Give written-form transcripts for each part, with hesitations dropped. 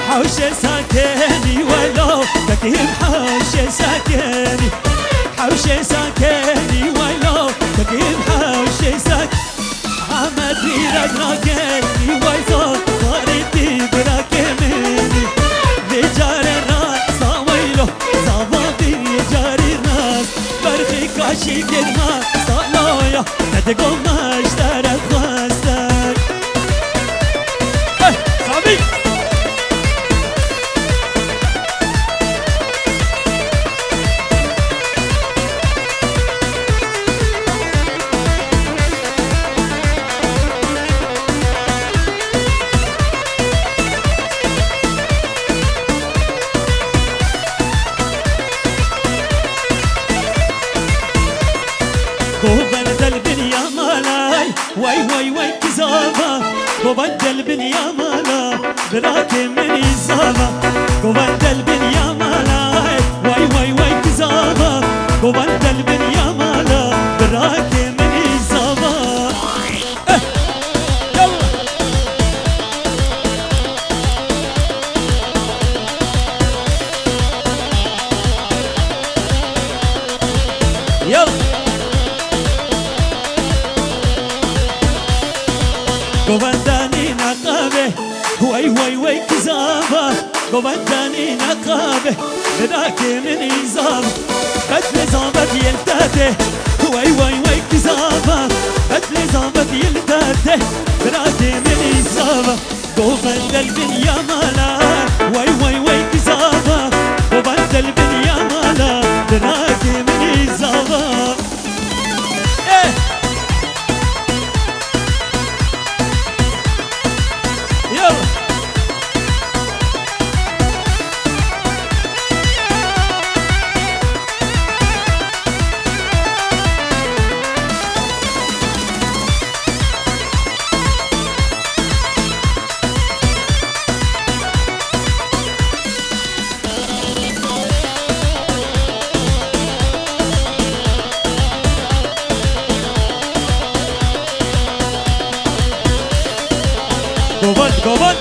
حوشة ساكني ولو تكيب حوشة ساكني حوشة ساكني ولو تكيب حوشة ساكني عمدي رقراكني ويزور ضارتي براكمني بجار الراس ويلو زبابي جاري الراس برخي كاشي كلمة صالويا تدقوم اشترك خواستك صابي وبندل بنيا مالاي وي كزابا وبندل بنيا مالا براكي من الزابا وبندل بنيا مالاي وي كزابا وبندل بنيا مالا براكي من الزابا يلا يلا قبنداني نقابه وي كزابه قبنداني نقابه بداك من إزابه بدل زابت يلتاته وي كزابه بدل زابت يلتاته بداك من إزابه قبندل بنيا مالا وي كزابه قبندل بنيا مالا بداك من إزابه قبل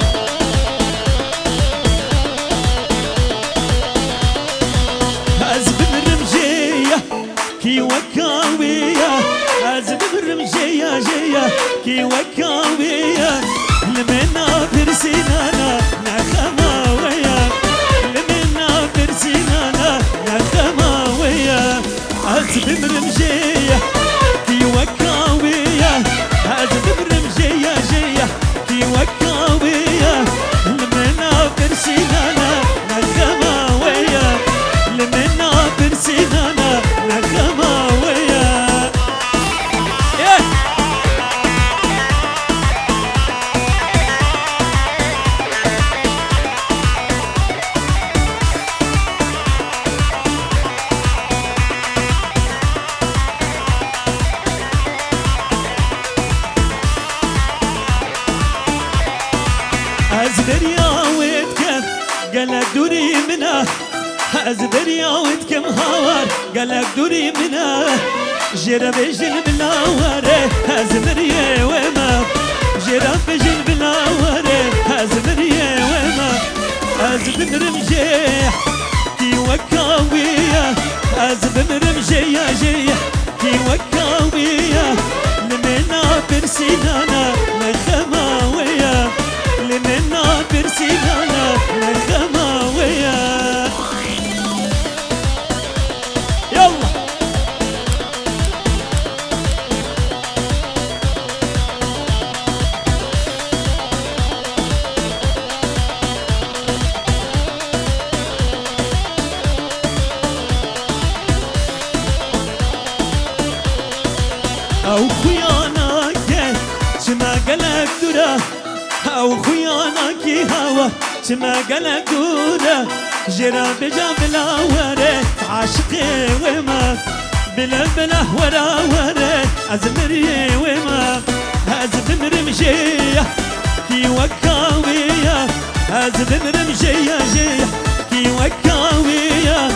أزب الرمجية كي وكاوية أزب الرمجية جية كي وكاوية لمنا برسينانا نخماوية لمنا برسينانا نخماوية أزب الرمجية كي وكاوية أزب الرمجية جية كي وكاوية لمنا برسينانا نخماوية لمنا برسينانا نخماوية أزبريا ويتكم قالك دوري منه أزبريا ويتكم هاور قالك دوري منه جرب جل بلاوره أزبريا وما جرب جل بلاوره أزبريا وما أزبن رمجيح كي وكاوية أزبن رمجية جيح كي وكاوية لمنا برسينانا نخماوية لمنا برسينانا نغمة ويا يلا او خيانا شما قلق دورا او خيانا كي هوا شما قلق دورا جرا بجا بلا وري عاشقي وما بلا بلا ورا وري ازمري وما ازمر مشيه كي وكاويه ازمر مشيه جيه كي وكاويه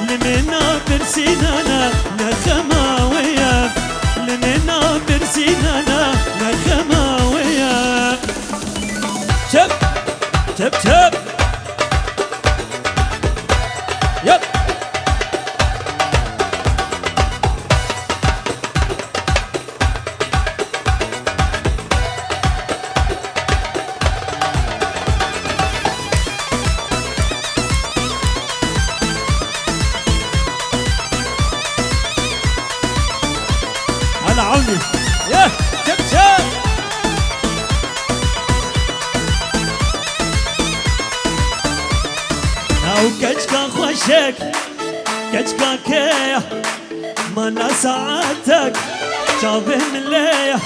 لمنا برسينانا نخماويه لمنا برسينانا نخماويه شب شب شب يب هلا عوني يا شب شب او كجكا خوشك كجكا كيا منا ساعتك شافه من ليا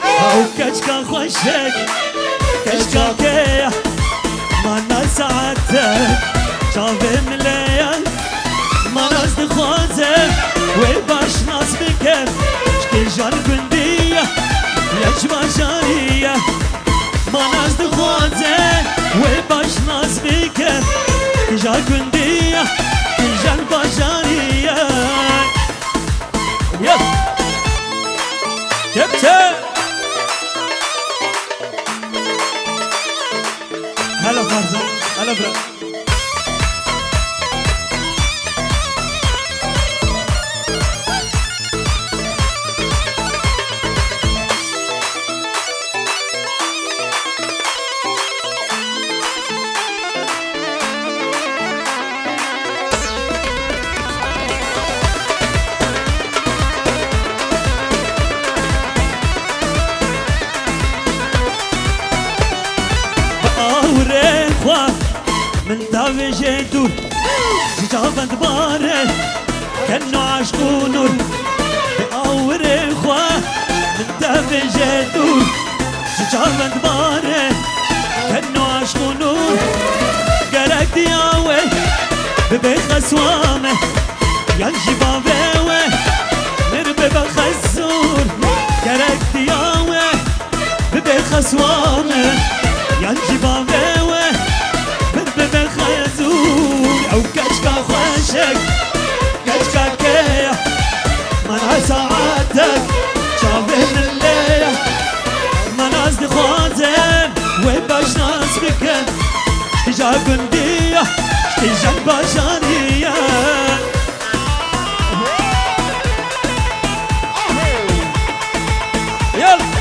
او كجكا خوشك كجكا كيا منا ساعتك شافه من ليا ما ناس خوازك وباش ناس بكم شكل جار كندية ليش ما جارية ما ناس خوازك وباش ناس بكم جار كندية جار بجارية يب شب شب هلا فارزة هلا برا من داوي جيدور جابت باره كنو عشقو نور بأور إخوة من داوي جيدور جابت باره كنو عشقو نور قرق دياوي ببي خسوامه ينجي بابيوي نربي بخزور قرق دياوي ببي خسوامه ينجي بابيوي او كشكا خوشك كشكا كيا منها ساعتك شافه من الليل مناس دخوازم وباش ناس بكن تجا قندية تجا بجانية يلا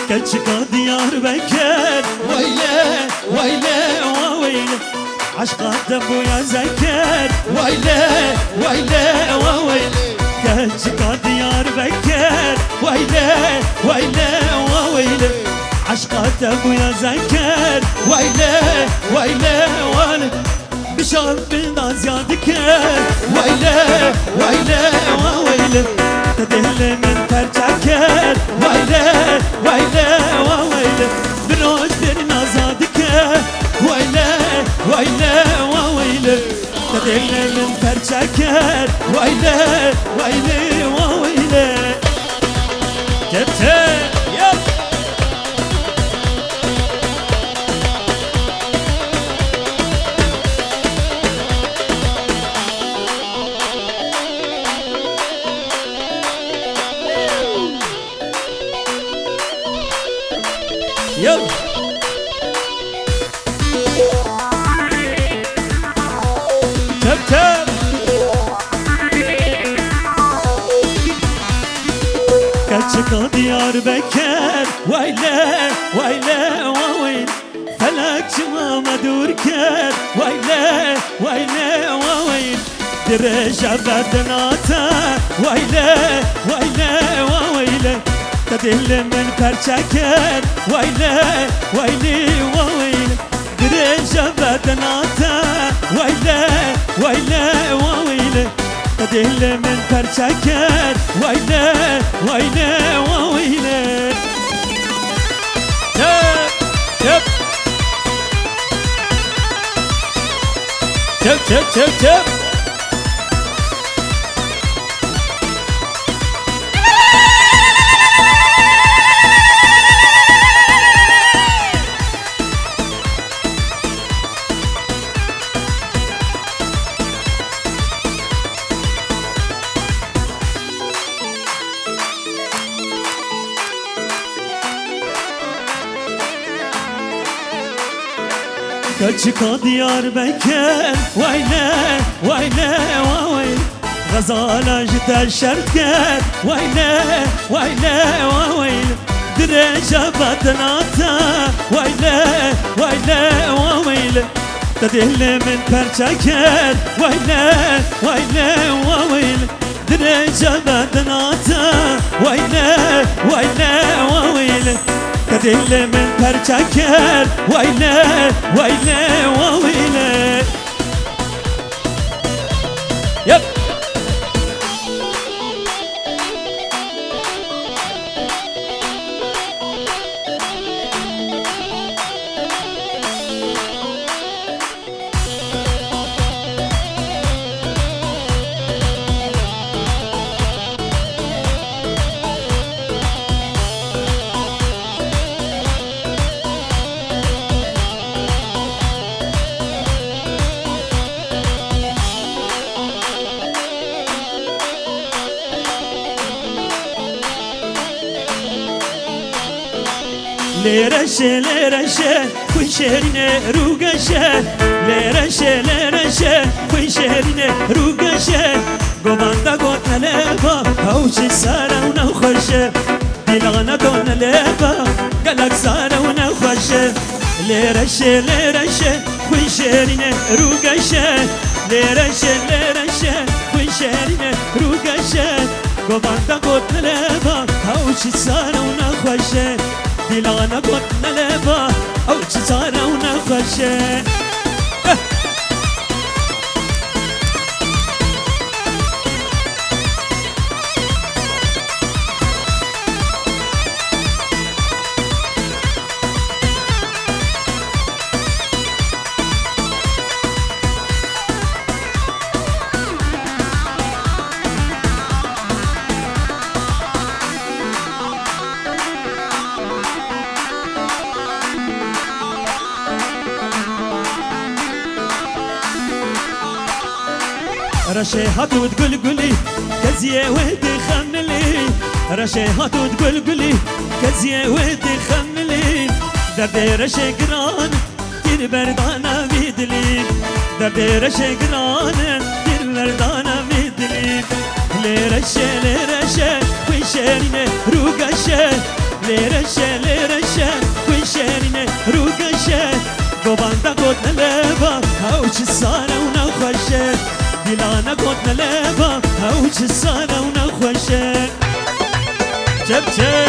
كلشكا ديار بكر ويلي ويلي ويلي عشقا دبو يا زكر ويلي ويلي عشقات ابويا زكر ويلي ويلي ويلي بشرب بنا زيادكر ويلي ويلي ويلي تدهل من فرجكر ويلي ويلي ويلي بروج برنا زادكر ويلي ويلي ويلي تدهل من فرجكر ويلي ويلي ويلي جبتي يب يب تب تب كاتشكا ديار بكر ويلي ويلي ويلي فلك شما مدور كر ويلي ويلي ويلي درجة بدناتا ويلي ويلي ويلي تدل من فرشكر ويلي ويلي ويلي درجة بدناتا ويلي ويلي ويلي تدل من فرشكر ويلي ويلي ويلي تب تب تب تب تب تب كاتشكا ديار بكر ويلي ويلي ويلي غزالة جت الشركر ويلي ويلي ويلي درجة بدناتا ويلي ويلي ويلي تدهل من فرشكر ويلي ويلي ويلي درجة بدناتا ويلي ويلي ويلي تدل من فرشكر ويلي ويلي ويلي يب ليرشة ليرشة كل شهرنا روقشة ليرشة ليرشة كل شهرنا روقشة قباندا قوتنا ليبا هوش سارة ونخشة دلغنا قوتنا ليبا قلق سارة ونخشة ليرشة ليرشة كل شهرنا روقشة ليرشة ليرشة كل شهرنا روقشة قباندا قوتنا ليبا هوش سارة ونخشة دلغنا قوتنا لبا أو تسارة ونخشة رشيهات وتقول قولي كزيه ودي خملي رشيهات وتقول قولي كزيه ودي خملي دردي رشي قران تير بردانا بيدلي دردي رشي قران تير بردانا بيدلي ليرشي ليرشي ويشيرين روقشي ليرشي ليرشي ويشيرين روقشي قوباندا قوتنا لبا هاوش السارة ونخشي دلانا قوتنا لبا هاوش السارة ونخشي جبتي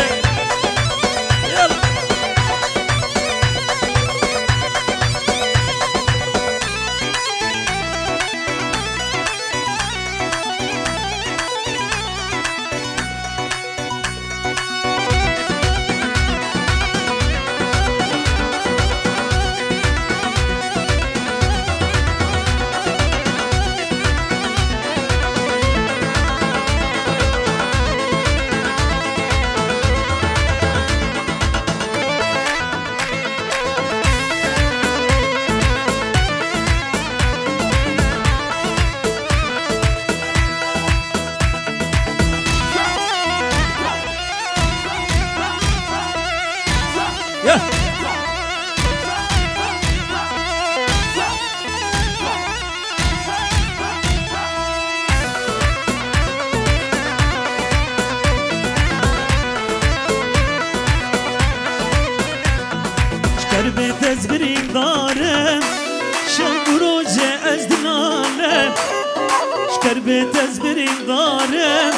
شكر بيت ازبرين دارم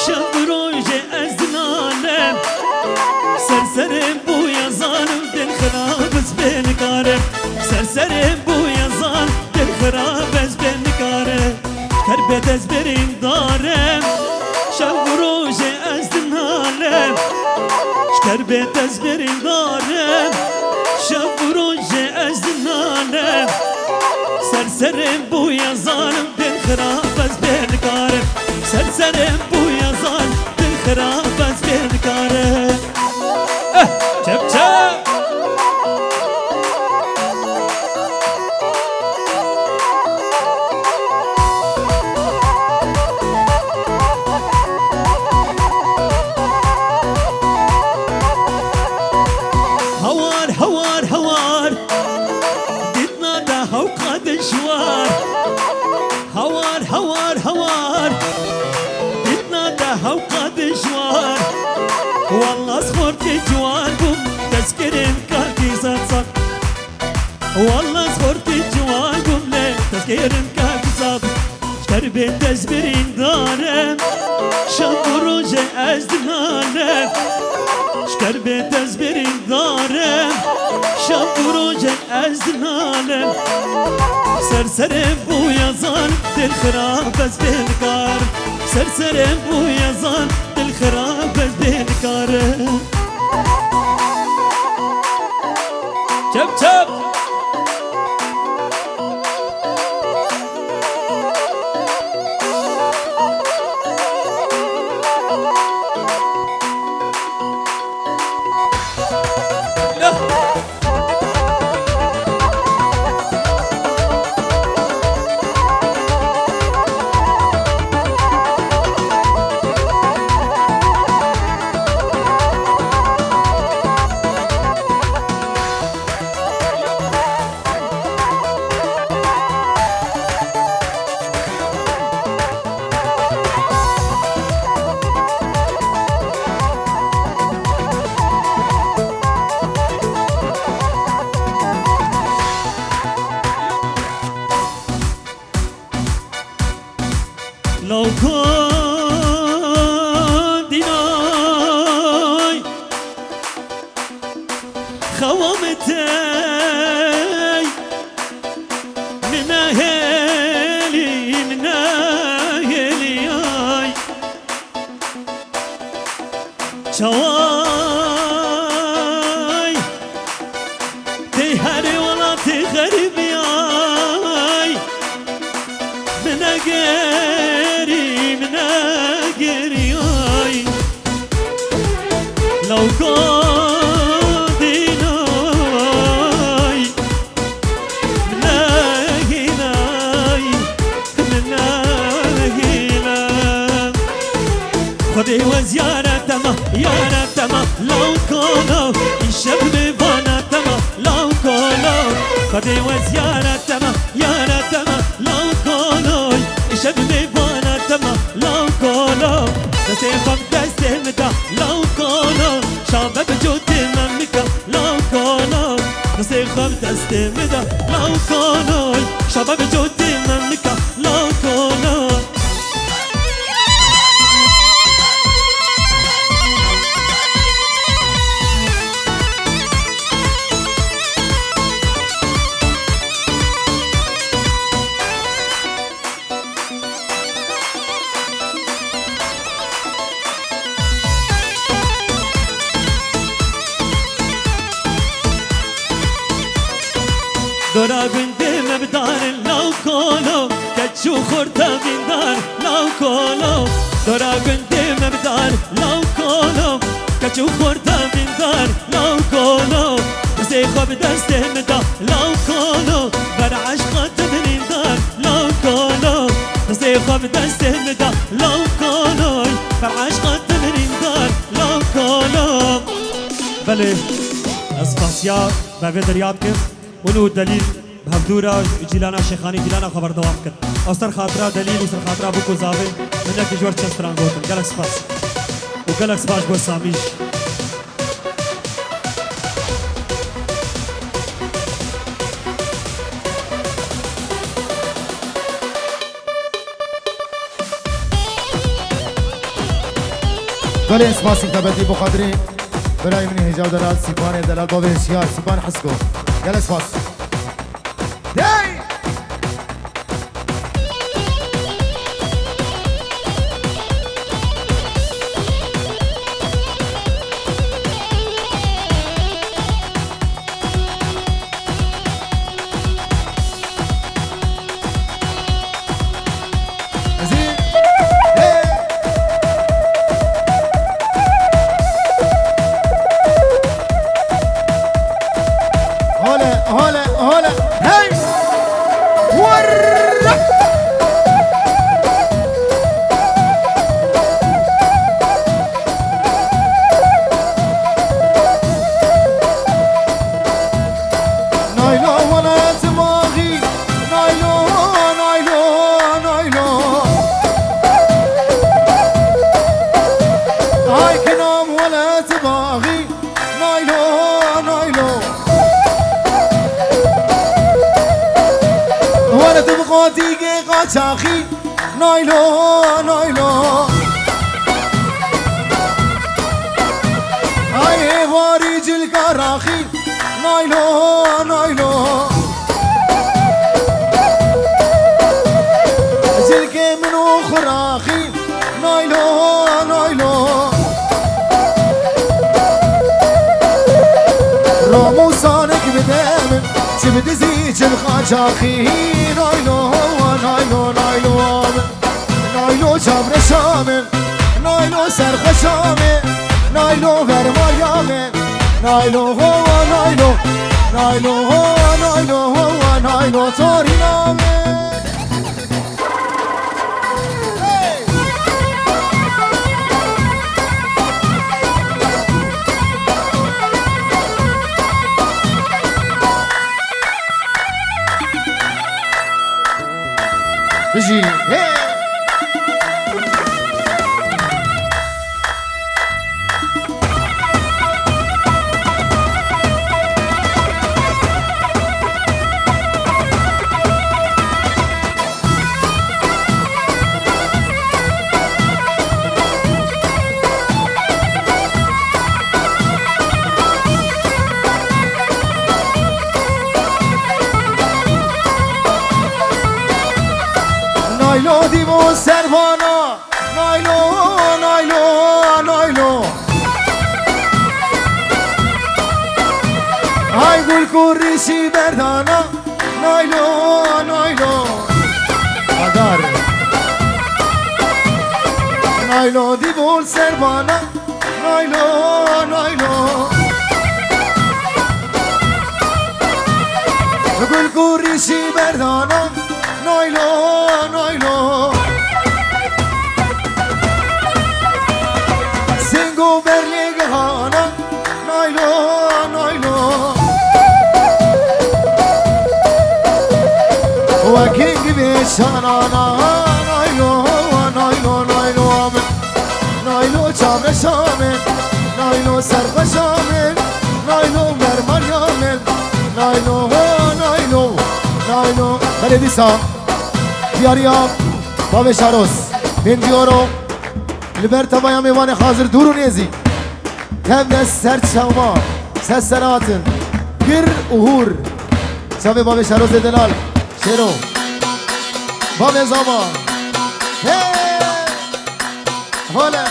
شب روجي ازنالم سرسرم بويا ظالم دل خراب از بين كارم سرسرم بويا ظالم دل خراب از بين كارم شكر بيت ازبرين دارم شب روجي ازنالم شكر بيت ازبرين دارم شب روجي ازنالم سرسرم بويا ظالم دل خراب از بين كارم سرسرم بويا ظالم دل خراب از بين كارم چپ چپ هوار هوار هوار ديتنا ده هوقا دشوار هوار هوار هوار ديتنا ده هوقا دشوار والله صخورت جوان بوم تذكرين كاكي صار والله صخورت جوان بوم ليه تذكرين كاكي صار شكر بين تزبرين دارم شب روجي ازدنالم شكر بين تزبرين دارم شب روجي ازدنالم سرسرم بويا ظن دل خراب از بين كارم سرسرم بويا ظن دل خراب از بين كارم چپ چپ لو كنت ديناي خوامتي من أهلي من أهلي شواي تهري ولا تغربي من أجري من أجري لو كنت ناي من أجناي من أجنا خدي وزيارة تما يارة تما لو كنو الشبه بانا تما لو كنو خدي وزيارة تما يارة تما لو كنو الشبه بانا تما لو كنو نسيخم تستمتا لو كنو شابك جوتي مملكة لو كنو نسيخم تستمتا لو كنو شابك جوتي مملكة لو كنو دورا بنتي مبدار لو كولو كتشو خورتا من دار لو كولو دورا بنتي مبدار لو كولو كتشو خورتا من دار لو كولو زي خوب دسته مدا لو كولو بر عشقات من دار لو كولو زي خوب دسته مدا لو كولو بر عشقات من دار لو كولو بله اسفاسيا ما بدر ياد كيف ونو دليل بهبدورا جيلانا شيخاني جيلانا خبر دوام كد أصر خاطرة دليل وصر خاطرة بوكو زاوي منك جوار تشستران قوتن قالك سباس وقالك سباس بو ساميش گلی اسماسی تبدی بخاطری برای منی هجاب دلال سیبان دلال بابی هشیار سیبان حسکو گل اسماس دی قاچاقی نایلو نایلو ای واری جل کاراخی نایلو نایلو جل که منو خراخی نایلو نایلو رامو سانک بدم چه بدزی جل قاچاقی نایلو نایلو نایلو نایلو جبر شامل نایلو سرخشامل نایلو ورمایامل نایلو هو نایلو نایلو هو نایلو هو نایلو تورینامل بجي نایلو دیو سروانا نایلو نایلو نایلو های گل کوریشی بردانا نایلو نایلو آدار نایلو دیو سروانا نایلو نایلو گل کوریشی بردانا نایلو نایلو سنگو برلیگ هانا نایلو نایلو و کینگ بیشانانا نایلو نایلو نایلو نایلو چابر شامل نایلو سرخ شامل نایلو برماریامل نایلو نایلو نایلو بلدیسا دیاریا باب شاروس بین دیارو لبرتا بایا میوان خازر دورو نیزی هم دست سرد شما سسراتن گر اهور شاوی باب شاروس دلال شیرو باب زمان حالا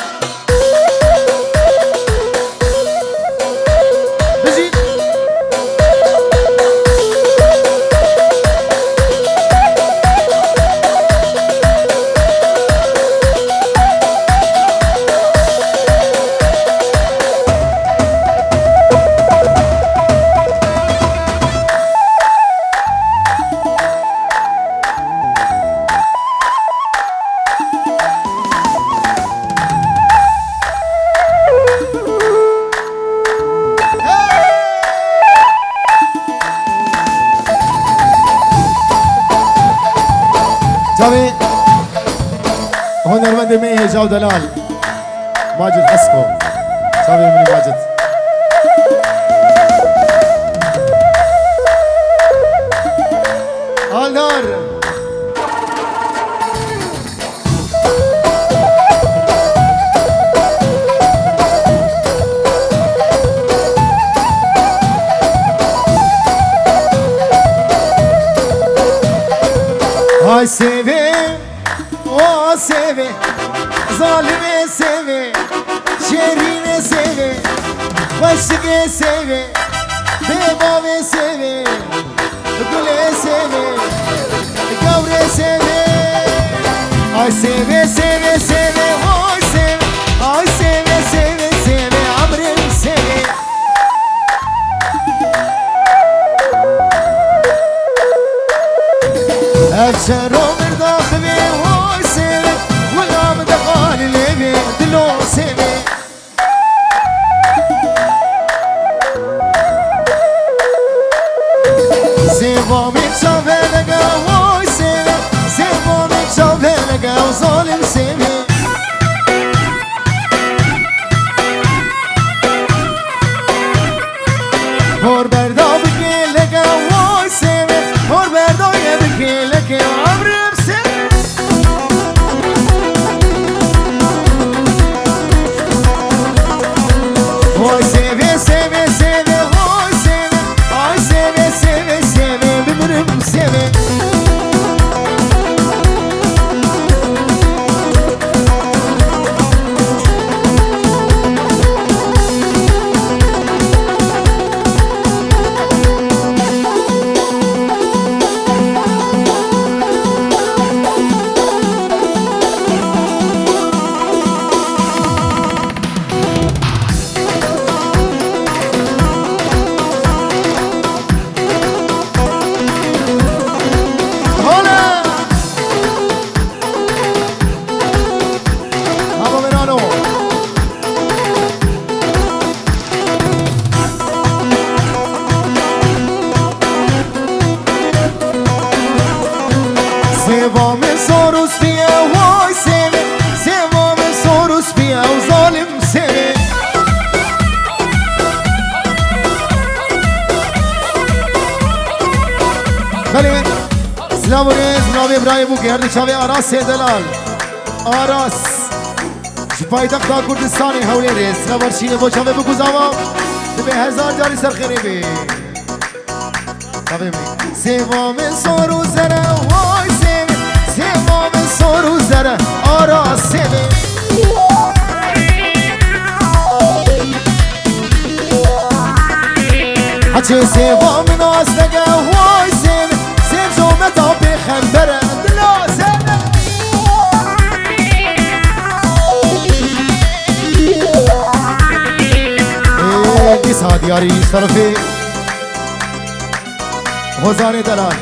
جاوی هنرمند می هجاب دلال ماجد حسکو جاوی منی ماجد آلدار Ay seve, o seve, zalime seve, şerine seve, başıge seve, bebave seve, gule seve, gavre seve. Ay seve seve seve, oy seve, ay seve seve seve, amrim seve. أبشر ومرضى خبي هو سيبي والغام دقال ليبي دلو سيبي سيبو متشافي لقا هو سيبي سيبو متشافي لقا وظالم سيبي هور بردا بكي لقا هو سيبي هور بردا يبكي لقا وعمري بسيبي هو سيبي سيبي سيبي هو سيبي هو سيبي سيبي سيبي بمرم سيبي سلام ورز مناوی ابراهیم بو گردی چاوی آراس دلال آراس پایتخت کردستانی حولی ریز نبرشینه با چاوی بگو زاوا به هزار جاری سرخیری بی سیوام سورو زره وای سیوی سیوام سورو زره آراس سیوی هچه سیوام ناز نگه وای سیوی سیو جومتا بخنبره دلا سیوی دیسا دیاری ایش طرفی غزان دلال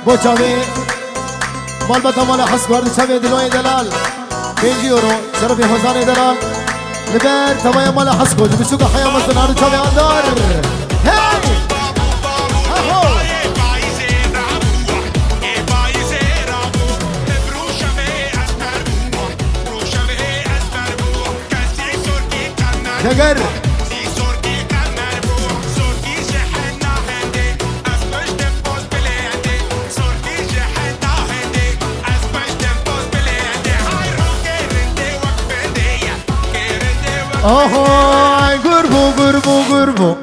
با چاوی مال بطا مال حس گرد چاوی دلوی دلال 5 یورو شرف غزان دلال لبر تمایا مال حس گرد بشوک حیا مزنار چاوی اندار هی دگر آهای گربو گربو گربو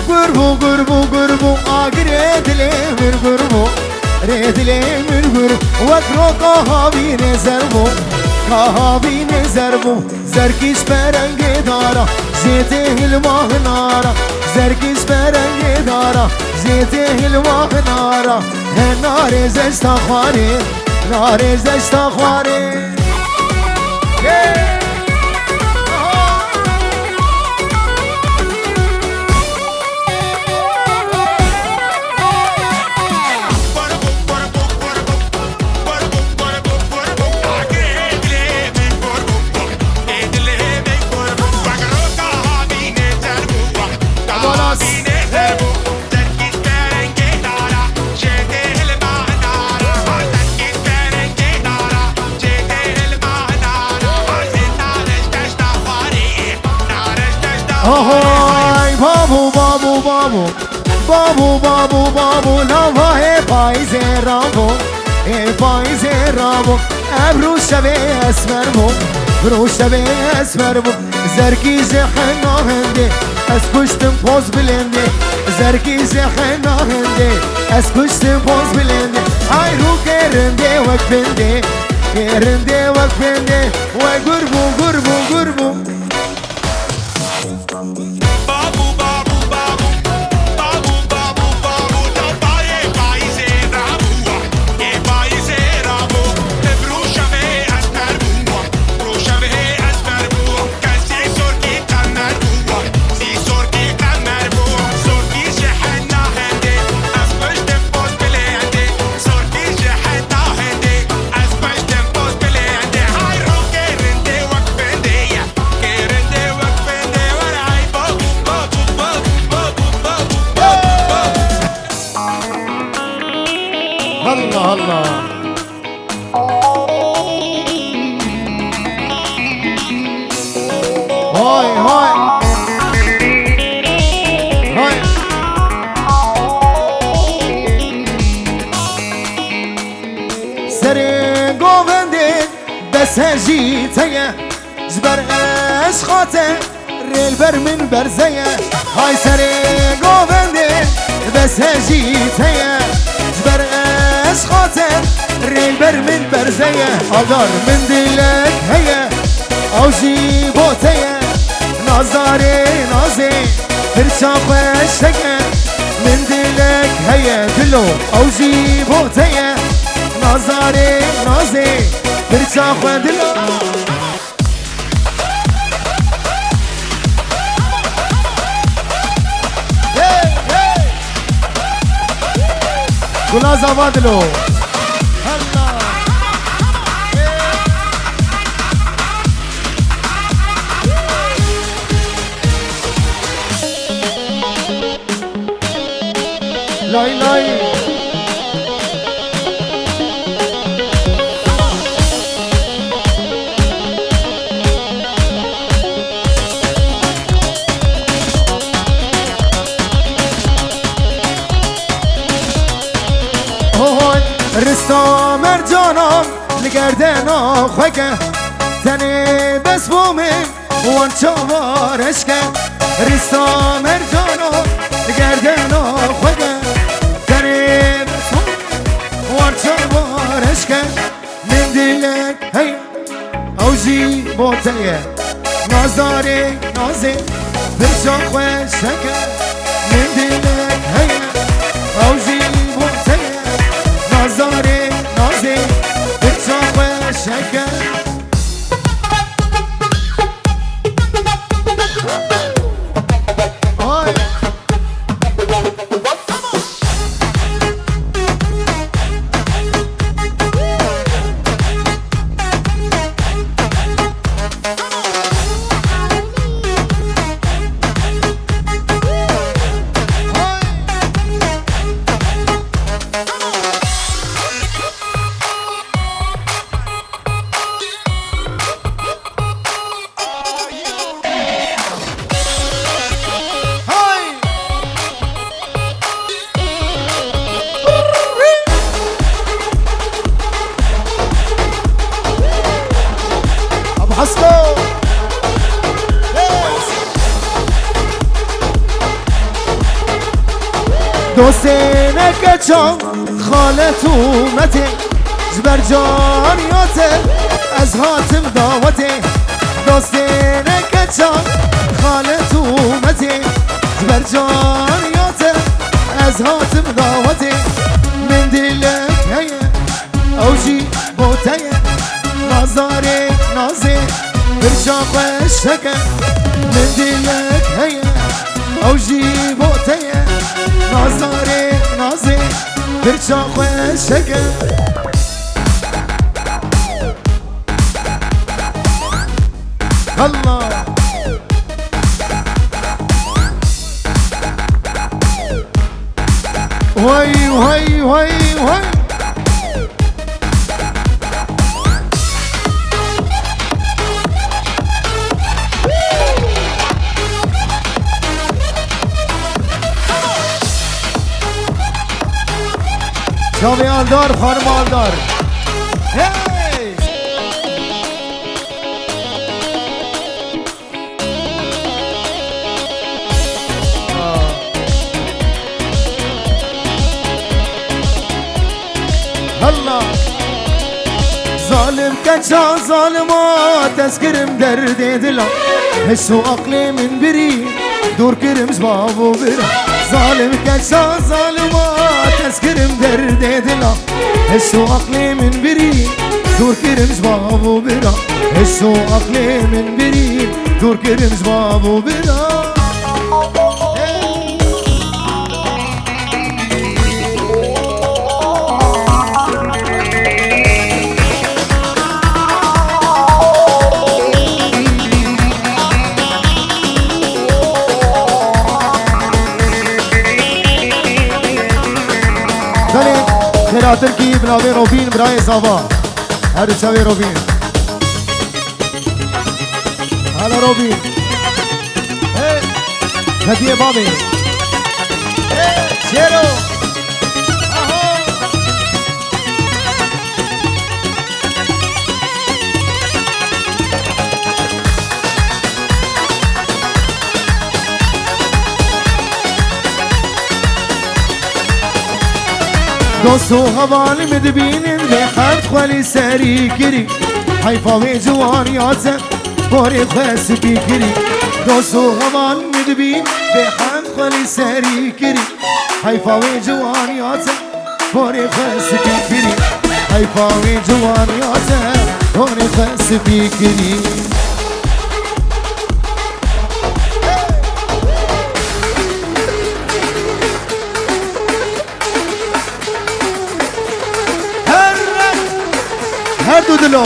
گربو گربو گربو آگر ریدلی مر گربو ریدلی مر گربو وکرو کهاوی نزربو کهاوی نزربو زرکیش برنگ دارا زیته الماه نارا زرکیش برنگ دارا زیته الماه نارا نار زشتا خواره نار زشتا خواره آهای بابو بابو بابو بابو بابو بابو لوا ہے پایز رامو ہے پایز رامو ابرو شبه اسمر مو برو شبه اسمر مو زرکی زحنا هنده از پشتم پوز بلنده زرکی زحنا هنده از پشتم پوز بلنده هاي رو گرنده وک بنده گرنده وک بنده و گربو گربو گربو الله الله هاي هاي هاي سري قوبندي بس هجيتيا جبر عشقاته ريل بر من برزيا هاي سري قوبندي بس هجيتيا جبر عشقاته ريل بر من برزيا أقدر من دلك هيا أو جيبوتيا نظري نازي برشاق الشكا من دلك هيا كله أو جيبوتيا نظري نازي برشاق دلو كلها زبادلو لاي لاي هون رستم مرجانم لگردنا خوکه تنی بس بومه وان چوارشکه رستم مرجانم لگردنا خوکه تنی بس بومه وان چوارشکه من دلک هی اوجی بوتیه نازاری نازی برشا خوشکه من دلک هی اوجی بوتیه نازاری نازی برشا خوشکه دوستینه چون خالت اومته جبر جانیاته از حاتم دعوته دوستینه چون خالت اومته جبر جانیاته از حاتم دعوته من دلک هیه اوجی بوتیه نازاری نازی برشا خوشکه من دلک هیه اوجی بوتیه نازاری نازی برشا خوشکه الله وای وای وای وای شامی آلدار خانم آلدار هی ظالم كتشا ظالمات تذكرم درد دلا هشو عقلي من بري دور كرم جباب وبرا ظالم كتشا ظالمات تذكرم درد دلا هشو عقلي من بري دور كرم جباب وبرا هشو عقلي من بري دور كرم جباب وبرا تركي بنابي روبين براي صافا هذا شوي روبين هلا روبين هديه بابي شيرو دوستو هوال مدبینن به خرد خوالی سری کری حیفاوی جوانیات باری خواست بی کری دوستو هوال مدبین به خرد خوالی سری کری حیفاوی جوانیات باری خواست بی کری حیفاوی جوانیات باری خواست بی کری هردو دلو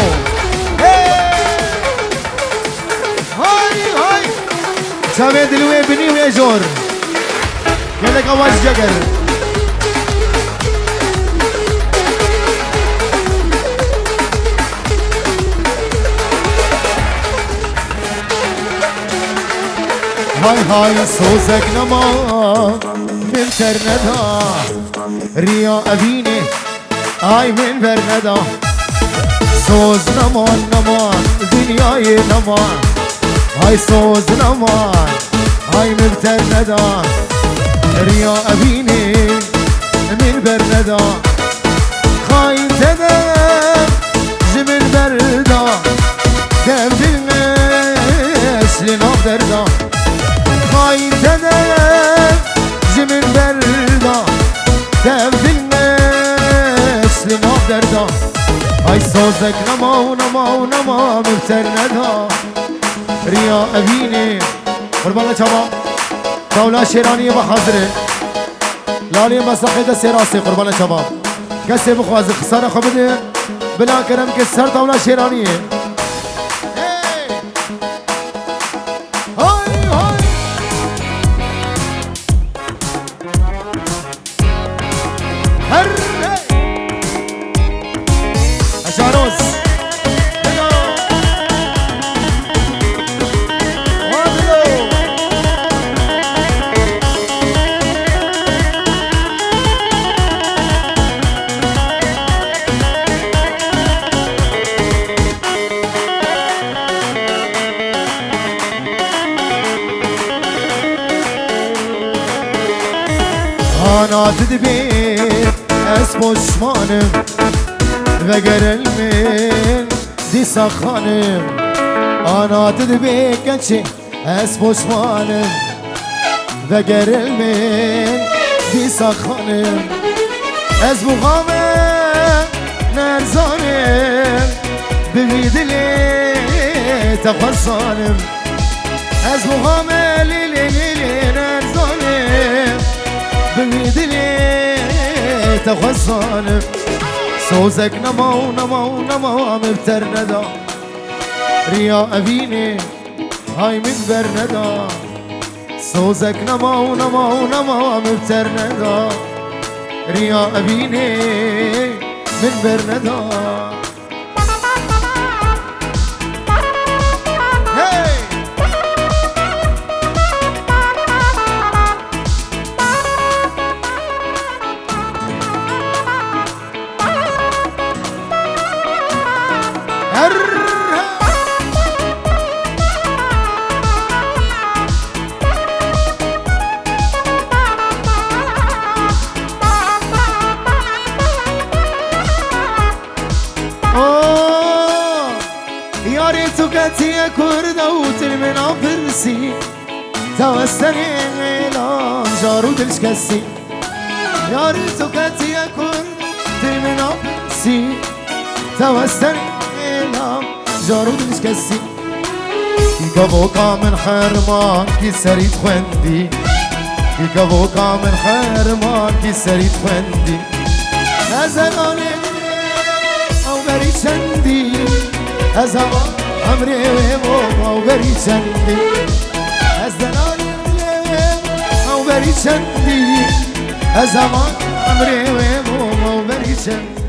هاي هاي شابه دلوه بني ويجور قالك اواز جگر هاي هاي سوزك نما من ترندا ريا ابيني هاي من برندا سوز نمان نمان دنیای نمان های سوز نمان های مبتر ندان ریا ابینی من بر ندان خواهی تدم جمل بردا دم دلمش لناف دردا خواهی تدم جمل بردا دم دلمش لناف دردا های سوزک نما و نما و نما مبتر ندا ریا ابینه قربان چما دولا شیرانی با حاضره لالی مساقی دست راستی قربان چما کسی بخوازی خساره خو بده بلا کرم که سر دولا شیرانیه أنا تدبير اسمه شمانم وگر المن دي سخانم أنا تدبير كنشي اسمه شمانم وگر المن دي سخانم اسمه غامم نرزانم بميدلي تخصانم اسمه غامم ليلي نرزانم بميدلي تخصانم سوزك نما ونما ونما مبتر ندا ريا أبيني هاي من برندا سوزك نما ونما ونما مبتر ندا ريا أبيني من برندا يا ريت قتي كرد وتلمنا برسي توسني غيلان جارو دلشكسي يا ريت قتي كرد تلمنا برسي توسني غيلان جارو دلشكسي كيكابوكا من حرمان كي سريت خوندي كيكابوكا من حرمان كي سريت خوندي أزغاني أو بري شندي أزغان عمري ويمو أو بري شندي أزغاني أو بري شندي أزغان عمري ويمو أو بري شندي